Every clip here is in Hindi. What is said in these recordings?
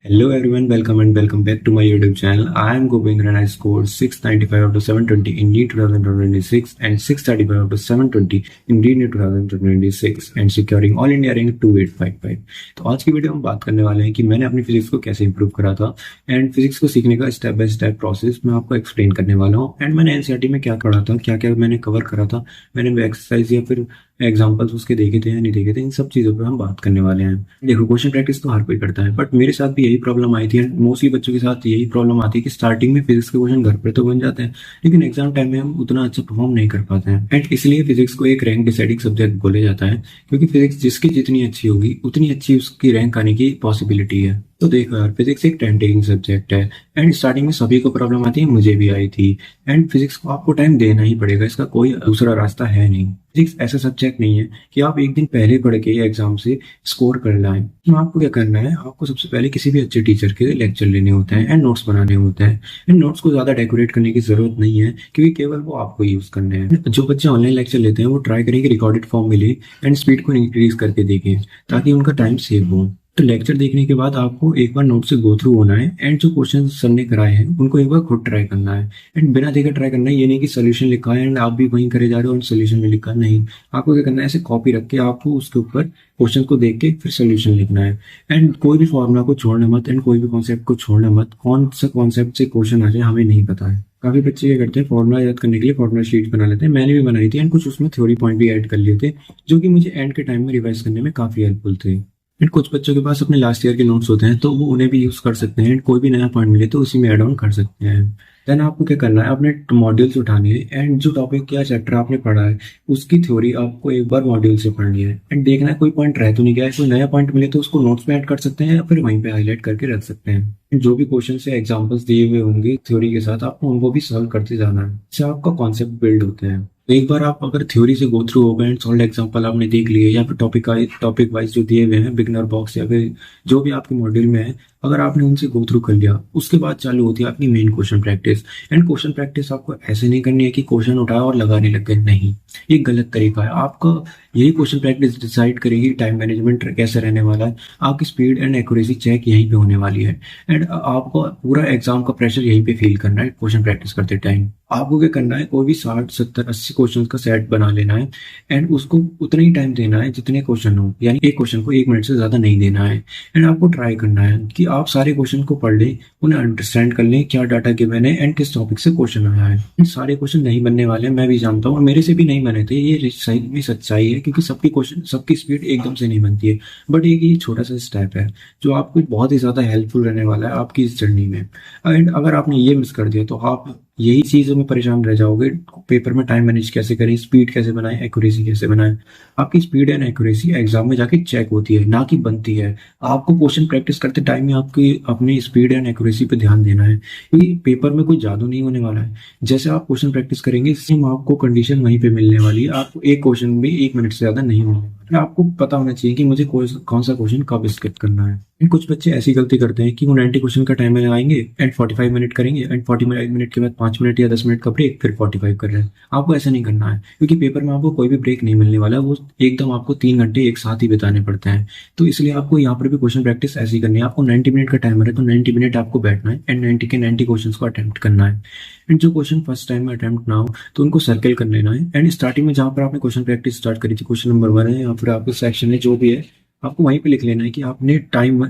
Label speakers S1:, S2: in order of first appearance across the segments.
S1: Hello everyone, welcome and welcome back to my YouTube channel. I am Gopindra and I scored 695 out of 720 in NEET 2026 and 635 out of 720 in NEET 2026 and securing All India rank 2855. तो आज की वीडियो में बात करने वाले हैं कि मैंने अपनी फिजिक्स को कैसे इंप्रूव करा था एंड फिजिक्स को सीखने का स्टेप बाय स्टेप प्रोसेस मैं आपको एक्सप्लेन करने वाला हूँ एंड मैंने एनसीईआरटी में क्या पढ़ा था, क्या क्या मैंने कवर करा था, मैंने एक्सरसाइज या फिर एग्जाम्पल्स उसके देखे थे या नहीं देखे थे, इन सब चीज़ों पर हम बात करने वाले हैं। देखो, क्वेश्चन प्रैक्टिस तो हर कोई करता है बट मेरे साथ भी यही प्रॉब्लम आई थी एंड मोस्टली बच्चों के साथ यही प्रॉब्लम आती है कि स्टार्टिंग में फिजिक्स के क्वेश्चन घर पर तो बन जाते हैं लेकिन एग्जाम टाइम में हम उतना अच्छा परफॉर्म नहीं कर पाते हैं एंड इसलिए फिजिक्स को एक रैंक डिसाइडिंग सब्जेक्ट बोला जाता है क्योंकि फिजिक्स जिसकी जितनी अच्छी होगी उतनी अच्छी उसकी रैंक आने की पॉसिबिलिटी है। तो देखो यार, फिजिक्स एक टाइम टेकिंग सब्जेक्ट है एंड स्टार्टिंग में सभी को प्रॉब्लम आती है, मुझे भी आई थी एंड फिजिक्स को आपको टाइम देना ही पड़ेगा, इसका कोई दूसरा रास्ता है नहीं। फिजिक्स ऐसा सब्जेक्ट नहीं है कि आप एक दिन पहले पढ़ के एग्जाम से स्कोर कर लाएं। तो आपको क्या करना है, आपको सबसे पहले किसी भी अच्छे टीचर के लेक्चर लेने होते हैं एंड नोट्स बनाने होते हैं एंड नोट्स को ज्यादा डेकोरेट करने की जरूरत नहीं है क्योंकि केवल वो आपको यूज करने हैं। जो बच्चे ऑनलाइन लेक्चर लेते हैं वो ट्राई करें कि रिकॉर्डेड फॉर्म में ले एंड स्पीड को इंक्रीज करके देखें ताकि उनका टाइम सेव हो। तो लेक्चर देखने के बाद आपको एक बार नोट से गो थ्रू होना है एंड जो क्वेश्चन सर ने कराए हैं उनको एक बार खुद ट्राई करना है एंड बिना देखे ट्राई करना है। ये नहीं कि सोल्यूशन लिखा है एंड आप भी वहीं करे जा रहे हो और सोल्यूशन में लिखा नहीं। आपको क्या करना है, ऐसे कॉपी रख के आपको उसके ऊपर क्वेश्चन को देख के फिर सोल्यूशन लिखना है एंड कोई भी फॉर्मूला को छोड़ना मत एंड कोई भी कॉन्सेप्ट को छोड़ना मत। कौन सा कॉन्सेप्ट से क्वेश्चन आ जाए हमें नहीं पता है। काफी बच्चे क्या करते हैं, फॉर्मूला याद करने के लिए फॉर्मूला शीट बना लेते हैं, मैंने भी बनाई थी एंड कुछ उसमें थ्योरी पॉइंट भी ऐड कर लिए थे जो कि मुझे एंड के टाइम में रिवाइज करने में काफी हेल्पफुल थे। एंड कुछ बच्चों के पास अपने लास्ट ईयर के नोट्स होते हैं तो वो उन्हें भी यूज कर सकते हैं एंड कोई भी नया पॉइंट मिले तो उसी में ऐड ऑन कर सकते हैं। देन आपको क्या करना है, अपने मॉड्यूल्स उठाने हैं एंड जो टॉपिक या चैप्टर आपने पढ़ा है उसकी थ्योरी आपको एक बार मॉड्यूल से पढ़नी है एंड देखना है कोई पॉइंट रह तो नहीं गया है। कोई नया पॉइंट मिले तो उसको नोट्स में ऐड कर सकते हैं या फिर वहीं पे हाईलाइट करके रख सकते हैं। जो भी क्वेश्चन से एग्जांपल्स दिए हुए होंगे थ्योरी के साथ आपको उनको भी सॉल्व करते जाना है, इससे आपका कॉन्सेप्ट बिल्ड होते हैं। तो एक बार आप अगर थ्योरी से गो थ्रू हो गए एंड सॉल्व एग्जांपल आपने देख लिए या फिर टॉपिक वाइज जो दिए हुए हैं बिगनर बॉक्स या फिर जो भी आपके मॉड्यूल में है, अगर आपने उनसे गो थ्रू कर लिया उसके बाद चालू होती है आपकी main question practice. And question practice आपको ऐसे नहीं करनी है कि क्वेश्चन उठाया और लगाने लग गए, नहीं, ये गलत तरीका है। आपका यही क्वेश्चन प्रैक्टिस डिसाइड करेगी टाइम मैनेजमेंट कैसे रहने वाला है, आपकी स्पीड एंड एक्यूरेसी चेक यहीं पे होने वाली है एंड आपको पूरा एग्जाम का प्रेशर यहीं पे फील करना है। क्वेश्चन प्रैक्टिस करते टाइम आपको क्या करना है, कोई भी 60 70 80 क्वेश्चन का सेट बना लेना है एंड उसको उतना ही टाइम देना है जितने क्वेश्चन हो, यानी एक क्वेश्चन को 1 मिनट से ज्यादा नहीं देना है एंड आपको ट्राई करना है कि आप सारे क्वेश्चन को पढ़ लें, उन्हें अंडरस्टैंड कर लें क्या डाटा गिवन है एंड किस टॉपिक से क्वेश्चन आया है। सारे क्वेश्चन नहीं बनने वाले, मैं भी जानता हूँ और मेरे से भी नहीं बने थे, ये सही में सच्चाई है क्योंकि सबकी स्पीड एकदम से नहीं बनती है। बट एक ये छोटा सा स्टेप है जो आपको बहुत ही ज्यादा हेल्पफुल रहने वाला है आपकी इस जर्नी में। एंड अगर आपने ये मिस कर दिया तो आप यही चीजों में परेशान रह जाओगे। पेपर में टाइम मैनेज कैसे करें, स्पीड कैसे बनाएं, एक्यूरेसी कैसे बनाएं। आपकी स्पीड एंड एक्यूरेसी एग्जाम में जाके चेक होती है ना कि बनती है। आपको क्वेश्चन प्रैक्टिस करते टाइम में आपकी अपनी स्पीड एंड एक्यूरेसी पे ध्यान देना है। ये पेपर में कोई जादू नहीं होने वाला है, जैसे आप क्वेश्चन प्रैक्टिस करेंगे सेम आपको कंडीशन वहीं पे मिलने वाली है। आपको एक क्वेश्चन में 1 मिनट से ज्यादा नहीं मिलने वाला है। आपको पता होना चाहिए कि मुझे कौन सा क्वेश्चन कब स्किप करना है। कुछ बच्चे ऐसी गलती करते हैं कि वो 90 क्वेश्चन का टाइम लगाएंगे एंड 45 मिनट करेंगे एंड 45 मिनट के बाद 5 मिनट या 10 मिनट का ब्रेक, फिर 45 कर रहे हैं। आपको ऐसा नहीं करना है क्योंकि पेपर में आपको कोई भी ब्रेक नहीं मिलने वाला है, वो एकदम आपको 3 घंटे एक साथ ही बिताने पड़ते हैं। तो इसलिए आपको यहाँ पर भी क्वेश्चन प्रैक्टिस ऐसी करनी है। आपको 90 मिनट का टाइमर है तो 90 मिनट आपको बैठना है एंड 90 के 90 क्वेश्चन को अटेम्प्ट करना है एंड जो क्वेश्चन फर्स्ट टाइम में अटेम्प्ट ना हो तो उनको सर्कल कर लेना है एंड स्टार्टिंग में जहाँ पर आपने क्वेश्चन प्रैक्टिस स्टार्ट करी थी, क्वेश्चन नंबर 1 है या फिर आपको सेक्शन है जो भी है, आपको वहीं पे लिख लेना है कि आपने टाइम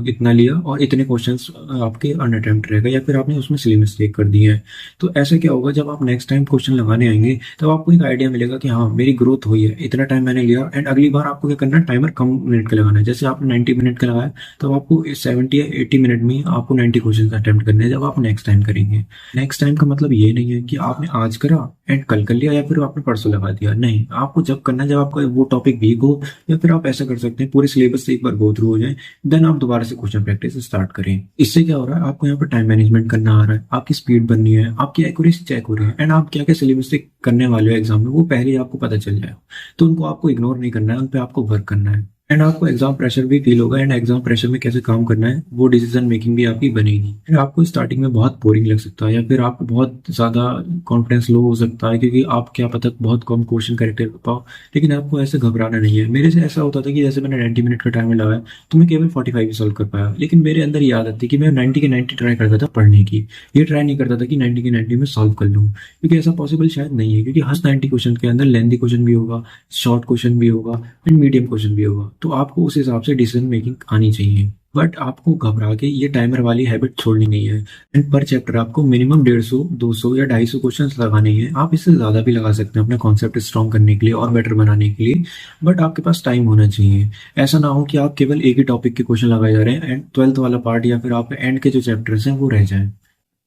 S1: इतना लिया और इतने क्वेश्चंस आपके अनअटेम्प्ट रहेगा या फिर आपने उसमें सिली मिस्टेक कर दी है। तो ऐसे क्या होगा, जब आप नेक्स्ट टाइम क्वेश्चन लगाने आएंगे तब आपको एक आइडिया मिलेगा कि हाँ मेरी ग्रोथ हुई है, इतना टाइम मैंने लिया एंड अगली बार आपको क्या करना है, टाइमर कम मिनट का लगाना है। जैसे आपने 90 मिनट का लगाया तो आपको 70 या 80 मिनट में आपको 90 क्वेश्चन अटेम्प्ट करने हैं जब आप नेक्स्ट टाइम करेंगे। नेक्स्ट टाइम का मतलब ये नहीं है कि आपने आज करा एंड कल कर लिया या फिर आपने परसों लगा दिया, नहीं, आपको जब करना है जब आपका वो टॉपिक वीक हो या फिर आप ऐसा कर सकते हैं पूरे सिलेबस से एक बार गो थ्रू हो जाए, देन आप दोबारा से क्वेश्चन प्रैक्टिस स्टार्ट करें। इससे क्या हो रहा है, आपको यहाँ पर टाइम मैनेजमेंट करना आ रहा है, आपकी स्पीड बननी है, आपकी एक्यूरेसी चेक हो रही है एंड आप क्या क्या सिलेबस से करने वाले हो एग्जाम में वो पहले ही आपको पता चल जाएगा। तो उनको आपको इग्नोर नहीं करना है, उन पर आपको वर्क करना है। एंड आपको एग्जाम प्रेशर भी फील होगा, एंड एग्जाम प्रेशर में कैसे काम करना है वो डिसीजन मेकिंग भी आपकी बनेगी। एंड आपको स्टार्टिंग में बहुत बोरिंग लग सकता है, या फिर आपको बहुत ज़्यादा कॉन्फिडेंस लो हो सकता है, क्योंकि आप क्या पता बहुत कम क्वेश्चन करेक्ट कर पाओ। लेकिन आपको ऐसे घबराना नहीं है। मेरे से ऐसा होता था कि जैसे मैंने 90 मिनट का टाइम लगाया तो मैं केवल 45 ही सॉल्व कर पाया, लेकिन मेरे अंदर ये आदत थी कि मैं 90 के 90 ट्राई करता था पढ़ने की। ये ट्राई नहीं करता था कि 90 के 90 में सॉल्व कर लूँ, क्योंकि ऐसा पॉसिबल शायद नहीं है, क्योंकि हर 90 क्वेश्चन के अंदर लेंथी क्वेश्चन भी होगा, शॉर्ट क्वेश्चन भी होगा एंड मीडियम क्वेश्चन भी होगा। तो आपको उस हिसाब से डिसीजन मेकिंग आनी चाहिए। बट आपको घबरा के ये टाइमर वाली हैबिट छोड़नी नहीं है। एंड पर चैप्टर आपको मिनिमम 150, 200 या 250 क्वेश्चंस लगाने हैं। आप इससे ज़्यादा भी लगा सकते हैं अपना कॉन्सेप्ट स्ट्रॉन्ग करने के लिए और बेटर बनाने के लिए, बट आपके पास टाइम होना चाहिए। ऐसा ना हो कि आप केवल एक ही टॉपिक के क्वेश्चन लगाए जा रहे हैं एंड 12th वाला पार्ट या फिर आप एंड के जो चैप्टर्स हैं वो रह जाए।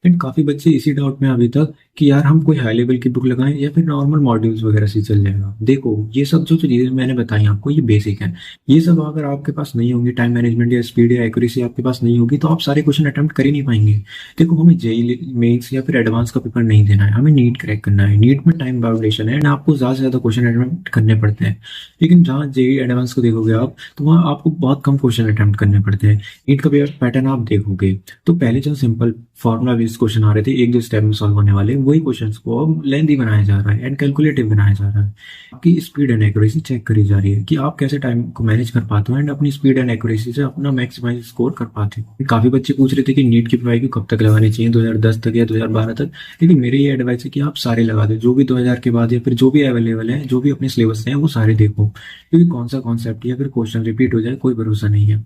S1: एंड काफी बच्चे इसी डाउट में अभी तक कि यार हम कोई हाई लेवल की बुक लगाएं या फिर नॉर्मल मॉड्यूल्स वगैरह से चल जाएगा। देखो ये सब जो चीजें मैंने बताई आपको ये बेसिक है। ये सब अगर आपके पास नहीं होंगी, टाइम मैनेजमेंट या स्पीड या एक्यूरेसी आपके पास नहीं होगी, तो आप सारे क्वेश्चन अटेम्प्ट कर ही नहीं पाएंगे। देखो हमें जेई मेंस या फिर एडवांस का पेपर नहीं देना है, हमें नीट क्रैक करना है। नीट में टाइम बाउंडेशन है एंड आपको ज्यादा से ज्यादा क्वेश्चन अटेम्प्ट करने पड़ते हैं। लेकिन जहाँ जेई एडवांस को देखोगे आप, तो वहाँ आपको बहुत कम क्वेश्चन अटेम्प्ट करने पड़ते हैं। नीट का पैटर्न आप देखोगे तो पहले जो सिंपल फॉर्मुला बेस्ड क्वेश्चन आ रहे थे एक दो स्टेप में सॉल्व होने वाले, वही क्वेश्चंस को अब लेंथी बनाया जा रहा है एंड कैलकुलेटिव बनाया जा रहा है। आपकी स्पीड एंड एक्यूरेसी चेक करी जा रही है कि आप कैसे टाइम को मैनेज कर पाते हो एंड अपनी स्पीड एंड एक्यूरेसी से अपना मैक्सिमाइज स्कोर कर पाते हो। काफी बच्चे पूछ रहे थे कि नीट की पीवाईक्यू कब तक लगानी चाहिए, 2010 तक या 2012 तक। लेकिन मेरी ये एडवाइस है कि आप सारे लगा दो, जो भी 2000 के बाद या फिर जो भी अवेलेबल है, जो भी अपने सिलेबस है वो सारे देखो, क्योंकि कौन सा कॉन्सेप्ट या फिर क्वेश्चन रिपीट हो जाए कोई भरोसा नहीं है।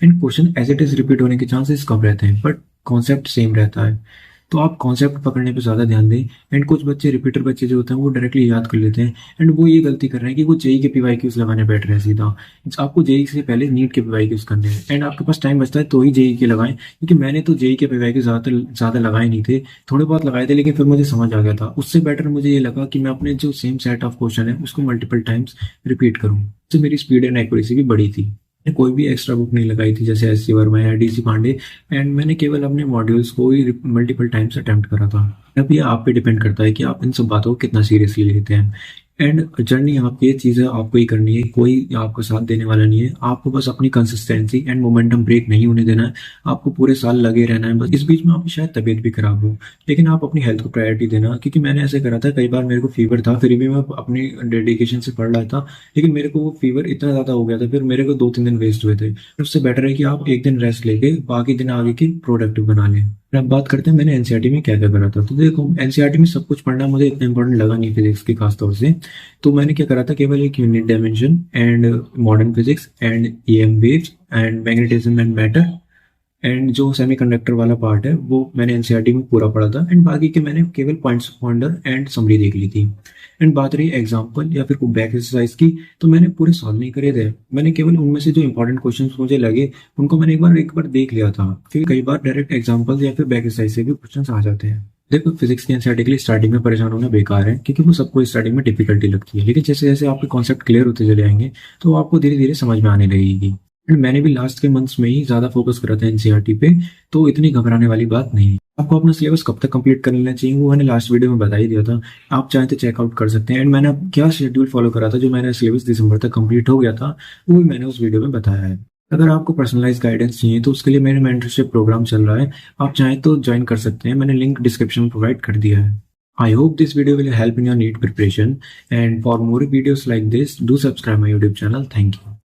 S1: And question as it is repeat होने के चांसेस कम रहते हैं, बट कॉन्सेप्ट सेम रहता है। तो आप कॉन्सेप्ट पकड़ने पे ज़्यादा ध्यान दें। एंड कुछ बच्चे रिपीटर बच्चे जो होते हैं वो डायरेक्टली याद कर लेते हैं, एंड वो ये गलती कर रहे हैं कि वो जेई के पीवाईक्यूज लगाने बैठ रहे हैं सीधा। आपको जेई से पहले नीट के पीवाईक्यूज करने हैं, एंड आपके पास टाइम बचता है तो ही जेई के लगाएं, क्योंकि मैंने तो जेई के पीवाईक्यूज ज़्यादा लगाए नहीं थे, थोड़े बहुत लगाए थे, लेकिन फिर मुझे समझ आ गया था। उससे बेटर मुझे ये लगा कि मैं अपने जो सेम सेट ऑफ क्वेश्चन है उसको मल्टीपल टाइम्स रिपीट करूँ, तो मेरी स्पीड एंड एक्यूरेसी भी बढ़ी थी। मैंने कोई भी एक्स्ट्रा बुक नहीं लगाई थी जैसे एस सी वर्मा या डी सी पांडे, एंड मैंने केवल अपने मॉड्यूल्स को ही मल्टीपल टाइम्स अटेम्प्ट करा था। अब ये आप पे डिपेंड करता है कि आप इन सब बातों को कितना सीरियसली लेते हैं। एंड जर्नी आपकी ये चीज़ें आपको ही करनी है, कोई आपको साथ देने वाला नहीं है। आपको बस अपनी कंसिस्टेंसी एंड मोमेंटम ब्रेक नहीं होने देना है। आपको पूरे साल लगे रहना है। बस इस बीच में आपकी शायद तबीयत भी खराब हो, लेकिन आप अपनी हेल्थ को प्रायोरिटी देना, क्योंकि मैंने ऐसे करा था कई बार। मेरे को फीवर था, फिर भी मैं अपनी डेडिकेशन से पढ़ रहा था, लेकिन मेरे को वो फीवर इतना ज़्यादा हो गया था, फिर मेरे को 2-3 दिन वेस्ट हुए थे। उससे बेटर है कि आप एक दिन रेस्ट लेके बाकी दिन आगे की प्रोडक्टिव बना लें। अब बात करते हैं मैंने एनसीईआरटी में क्या क्या करा था। तो देखो एनसीईआरटी में सब कुछ पढ़ना मुझे इतना इंपॉर्टेंट लगा नहीं फिजिक्स की खास तौर से। तो मैंने क्या करा था, केवल एक unit dimension and modern physics and EM waves and magnetism and matter, and जो सेमीकंडक्टर वाला पार्ट है वो मैंने एनसीईआरटी में पूरा पढ़ा था। एंड बाकी के मैंने केवल points of wonder and summary देख ली थी। एंड बात रही एग्जाम्पल या फिर बैक एक्सरसाइज की, तो मैंने पूरे सॉल्व नहीं करे थे। मैंने केवल उनमें से जो इंपॉर्टेंट क्वेश्चंस मुझे लगे उनको मैंने एक बार देख लिया था, क्योंकि कई बार डायरेक्ट एग्जाम्पल या फिर बैक एक्सरसाइज से भी क्वेश्चंस आ जाते हैं। देखो फिजिक्स की एनसीईआरटी के लिए स्टार्टिंग में परेशान होना बेकार है, क्योंकि वो सबको स्टार्टिंग में डिफिकल्टी लगती है, लेकिन जैसे जैसे आपके कॉन्सेप्ट क्लियर होते चले जाएंगे तो आपको धीरे धीरे समझ में आने लगेगी। एंड मैंने भी लास्ट के मंथ्स में ही ज्यादा फोकस करा था एनसीईआरटी पे, तो इतनी घबराने वाली बात नहीं है। आपको अपना सिलेबस कब तक कंप्लीट कर लेना चाहिए वो मैंने लास्ट वीडियो में बता ही दिया था, आप चाहें तो चेकआउट कर सकते हैं। एंड मैंने अब क्या शेड्यूल फॉलो करा था, जो मैंने सिलेबस दिसंबर तक कंप्लीट हो गया था, वो भी मैंने उस वीडियो में बताया है। अगर आपको पर्सनलाइज गाइडेंस चाहिए तो उसके लिए मेरे मेंटरशिप प्रोग्राम चल रहा है, आप चाहें तो ज्वाइन कर सकते हैं। मैंने लिंक डिस्क्रिप्शन में प्रोवाइड कर दिया है। I hope this video will help in your NEET preparation, and for more videos like this, do subscribe my YouTube channel. Thank you.